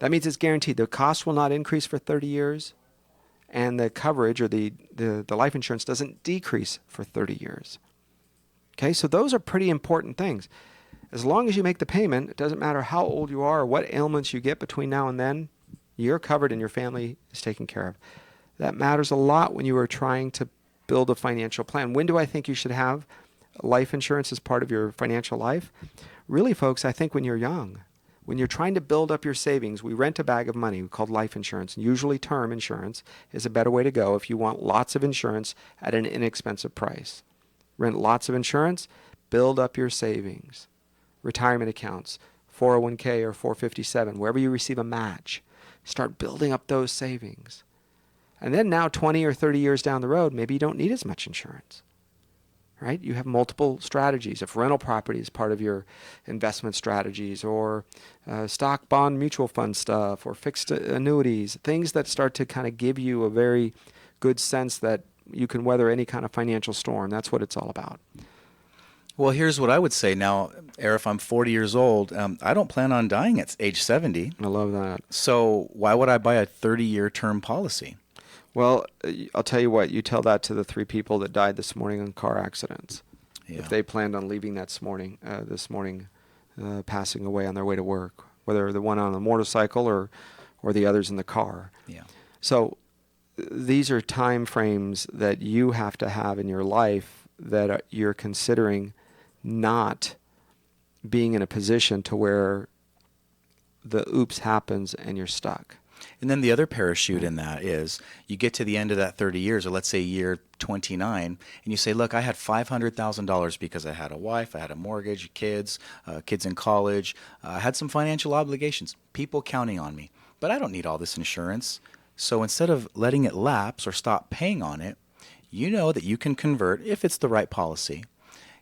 That means it's guaranteed. The cost will not increase for 30 years, and the coverage or the life insurance doesn't decrease for 30 years. Okay, so those are pretty important things. As long as you make the payment, it doesn't matter how old you are or what ailments you get between now and then, you're covered and your family is taken care of. That matters a lot when you are trying to build a financial plan. When do I think you should have life insurance as part of your financial life? Really, folks, I think when you're young. When you're trying to build up your savings, we rent a bag of money called life insurance. Usually term insurance is a better way to go if you want lots of insurance at an inexpensive price. Rent lots of insurance, build up your savings. Retirement accounts, 401k or 457, wherever you receive a match. Start building up those savings. And then now 20 or 30 years down the road, maybe you don't need as much insurance. Right? You have multiple strategies. If rental property is part of your investment strategies, or stock, bond, mutual fund stuff, or fixed annuities, things that start to kind of give you a very good sense that you can weather any kind of financial storm. That's what it's all about. Well, here's what I would say now, Arif. I'm 40 years old. I don't plan on dying at age 70. I love that. So why would I buy a 30-year term policy? Well, I'll tell you what. You tell that to the 3 people that died this morning in car accidents. Yeah. If they planned on leaving this morning, passing away on their way to work, whether the one on the motorcycle or the others in the car. Yeah. So these are time frames that you have to have in your life that you're considering not being in a position to where the oops happens and you're stuck. And then the other parachute in that is you get to the end of that 30 years, or let's say year 29, and you say, look, I had $500,000 because I had a wife, I had a mortgage, kids in college, I had some financial obligations, people counting on me, but I don't need all this insurance. So instead of letting it lapse or stop paying on it, you know that you can convert, if it's the right policy,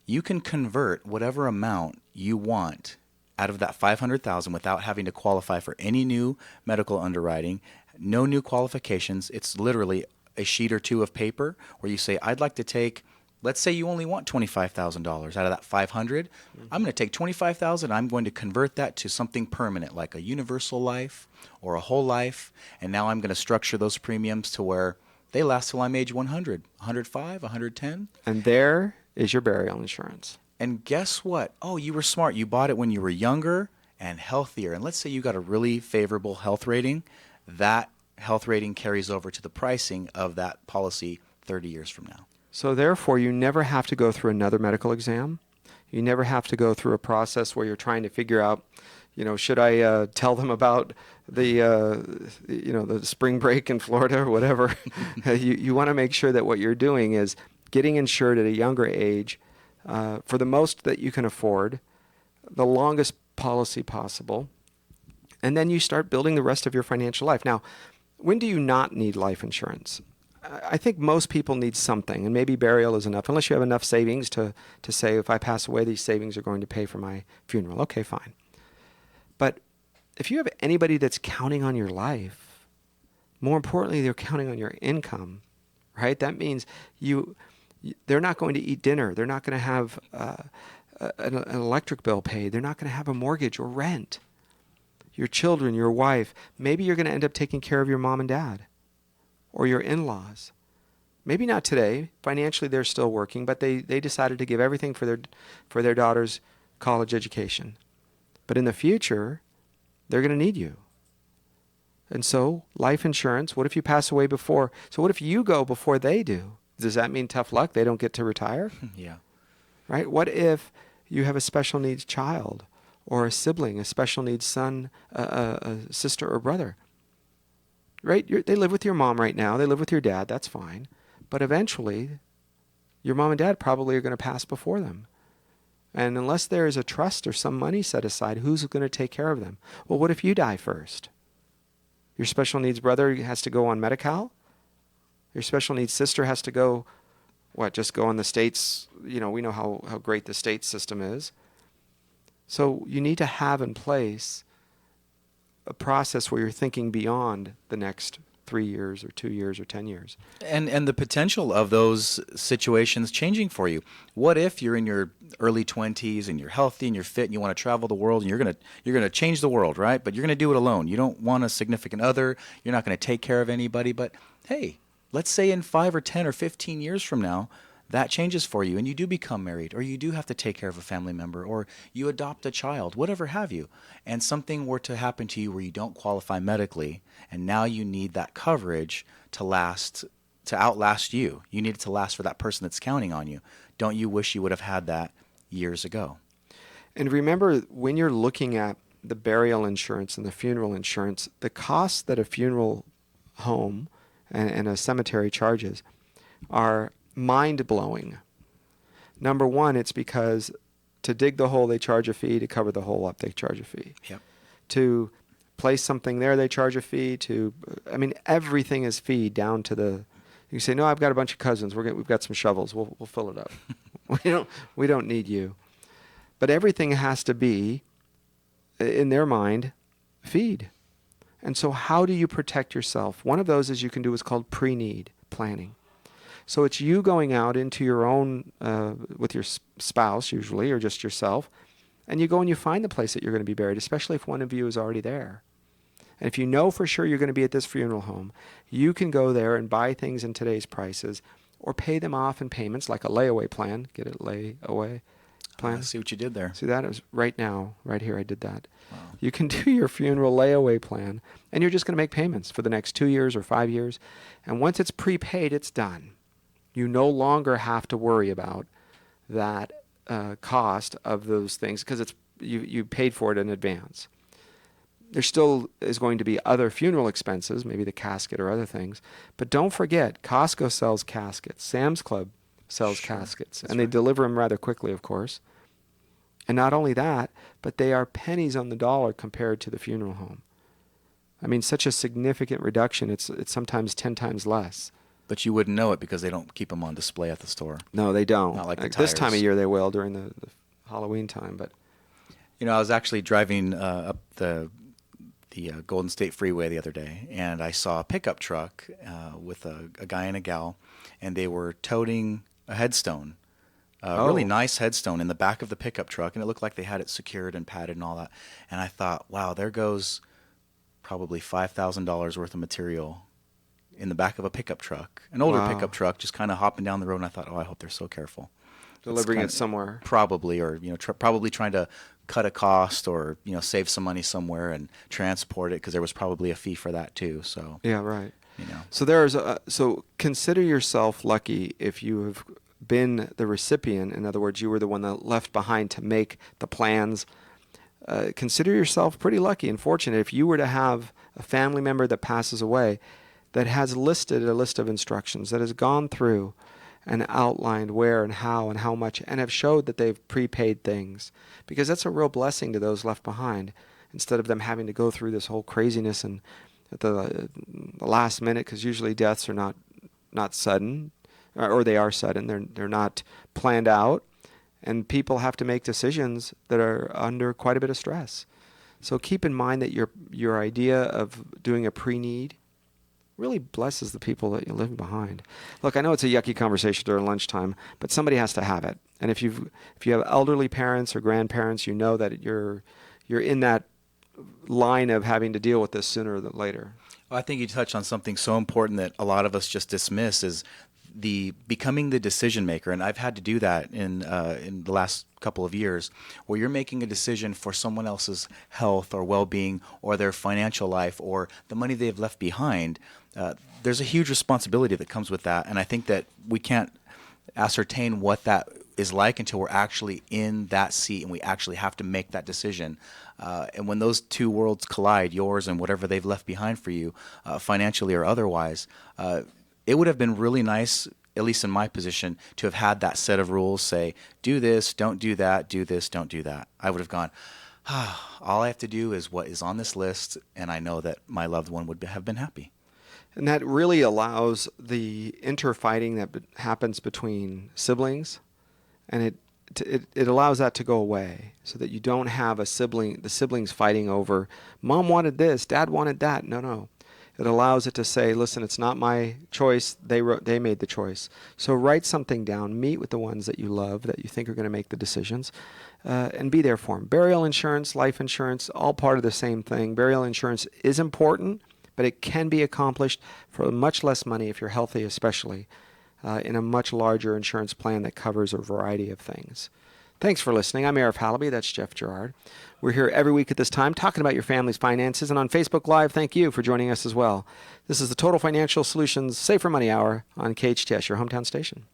you can convert whatever amount you want out of that $500,000 without having to qualify for any new medical underwriting, no new qualifications. It's literally a sheet or 2 of paper where you say, I'd like to take, let's say you only want $25,000 out of that $500,000. I'm going to take $25,000. I'm going to convert that to something permanent, like a universal life or a whole life. And now I'm going to structure those premiums to where they last till I'm age 100, 105, 110. And there is your burial insurance. And guess what? Oh, you were smart. You bought it when you were younger and healthier. And let's say you got a really favorable health rating. That health rating carries over to the pricing of that policy 30 years from now. So therefore, you never have to go through another medical exam. You never have to go through a process where you're trying to figure out, should I tell them about the spring break in Florida or whatever. You want to make sure that what you're doing is getting insured at a younger age for the most that you can afford, the longest policy possible, and then you start building the rest of your financial life. Now, when do you not need life insurance? I think most people need something, and maybe burial is enough, unless you have enough savings to say, if I pass away, these savings are going to pay for my funeral. Okay, fine. But if you have anybody that's counting on your life, more importantly, they're counting on your income, right? That means they're not going to eat dinner. They're not going to have an electric bill paid. They're not going to have a mortgage or rent. Your children, your wife, maybe you're going to end up taking care of your mom and dad or your in-laws. Maybe not today. Financially, they're still working, but they decided to give everything for their daughter's college education. But in the future, they're going to need you. And so, life insurance, what if you pass away before? So what if you go before they do? Does that mean tough luck? They don't get to retire? Yeah. Right? What if you have a special needs child or a sibling, a special needs son, a sister or brother? Right? They live with your mom right now. They live with your dad. That's fine. But eventually, your mom and dad probably are going to pass before them. And unless there is a trust or some money set aside, who's going to take care of them? Well, what if you die first? Your special needs brother has to go on Medi-Cal? Your special needs sister has to go, just go on the state's, we know how great the state system is. So you need to have in place a process where you're thinking beyond the next 3 years or 2 years or 10 years. And the potential of those situations changing for you. What if you're in your early 20s and you're healthy and you're fit and you want to travel the world and you're going to change the world, right? But you're going to do it alone. You don't want a significant other. You're not going to take care of anybody. But hey, let's say in 5 or 10 or 15 years from now, that changes for you and you do become married, or you do have to take care of a family member, or you adopt a child, whatever have you, and something were to happen to you where you don't qualify medically, and now you need that coverage to outlast you. You need it to last for that person that's counting on you. Don't you wish you would have had that years ago? And remember, when you're looking at the burial insurance and the funeral insurance, the costs that a funeral home and a cemetery charges are mind-blowing. Number one, it's because to dig the hole, they charge a fee. To cover the hole up, they charge a fee. Yep. To place something there, they charge a fee. Everything is fee down to the. You say, no, I've got a bunch of cousins. We've got some shovels. We'll fill it up. We don't need you. But everything has to be, in their mind, feed. And so how do you protect yourself? One of those is you can do what's called pre-need. planning. So it's you going out into your own, with your spouse usually, or just yourself, and you go and you find the place that you're going to be buried, especially if one of you is already there. And if you know for sure you're going to be at this funeral home, you can go there and buy things in today's prices or pay them off in payments like a layaway plan. Get it, layaway plan? I see what you did there. See that? It was right now, right here, I did that. Wow. You can do your funeral layaway plan, and you're just going to make payments for the next 2 years or 5 years. And once it's prepaid, it's done. You no longer have to worry about that cost of those things because it's you paid for it in advance. There still is going to be other funeral expenses, maybe the casket or other things. But don't forget, Costco sells caskets. Sam's Club sells caskets. And they deliver them rather quickly, of course. And not only that, but they are pennies on the dollar compared to the funeral home. I mean, such a significant reduction, it's sometimes 10 times less. But you wouldn't know it because they don't keep them on display at the store. No, they don't. Not like the this time of tires. year they will during the Halloween time. But You know, I was actually driving up the Golden State Freeway the other day, and I saw a pickup truck with a guy and a gal, and they were toting a headstone, a really nice headstone in the back of the pickup truck, and it looked like they had it secured and padded and all that. And I thought, wow, there goes probably $5,000 worth of material in the back of a pickup truck, an older pickup truck, just kind of hopping down the road. And I thought, oh, I hope they're so careful. delivering it somewhere. Probably, or probably trying to cut a cost or save some money somewhere and transport it because there was probably a fee for that too. So yeah, right. So there's so consider yourself lucky if you have been the recipient. In other words, you were the one that left behind to make the plans. Consider yourself pretty lucky and fortunate if you were to have a family member that passes away that has listed a list of instructions, that has gone through and outlined where and how much, and have showed that they've prepaid things, because that's a real blessing to those left behind, instead of them having to go through this whole craziness and at the last minute, because usually deaths are not sudden, or they are sudden. They're not planned out, and people have to make decisions that are under quite a bit of stress. So keep in mind that your idea of doing a pre-need really blesses the people that you're leaving behind. Look, I know it's a yucky conversation during lunchtime, but somebody has to have it. And if you have elderly parents or grandparents, you know that you're in that line of having to deal with this sooner than later. Well, I think you touched on something so important that a lot of us just dismiss is the becoming the decision maker. And I've had to do that in the last couple of years, where you're making a decision for someone else's health or well-being or their financial life or the money they've left behind. There's a huge responsibility that comes with that. And I think that we can't ascertain what that is like until we're actually in that seat and we actually have to make that decision. And when those two worlds collide, yours and whatever they've left behind for you, financially or otherwise, it would have been really nice, at least in my position, to have had that set of rules say, do this, don't do that, do this, don't do that. I would have gone, all I have to do is what is on this list, and I know that my loved one would have been happy. And that really allows the interfighting that happens between siblings, and it allows that to go away, so that you don't have the siblings fighting over, Mom wanted this, Dad wanted that. No. It allows it to say, listen, it's not my choice. They made the choice. So write something down. Meet with the ones that you love, that you think are going to make the decisions, and be there for them. Burial insurance, life insurance, all part of the same thing. Burial insurance is important, but it can be accomplished for much less money if you're healthy, especially in a much larger insurance plan that covers a variety of things. Thanks for listening. I'm Arif Halaby. That's Jeff Girard. We're here every week at this time talking about your family's finances. And on Facebook Live, thank you for joining us as well. This is the Total Financial Solutions Safer Money Hour on KHTS, your hometown station.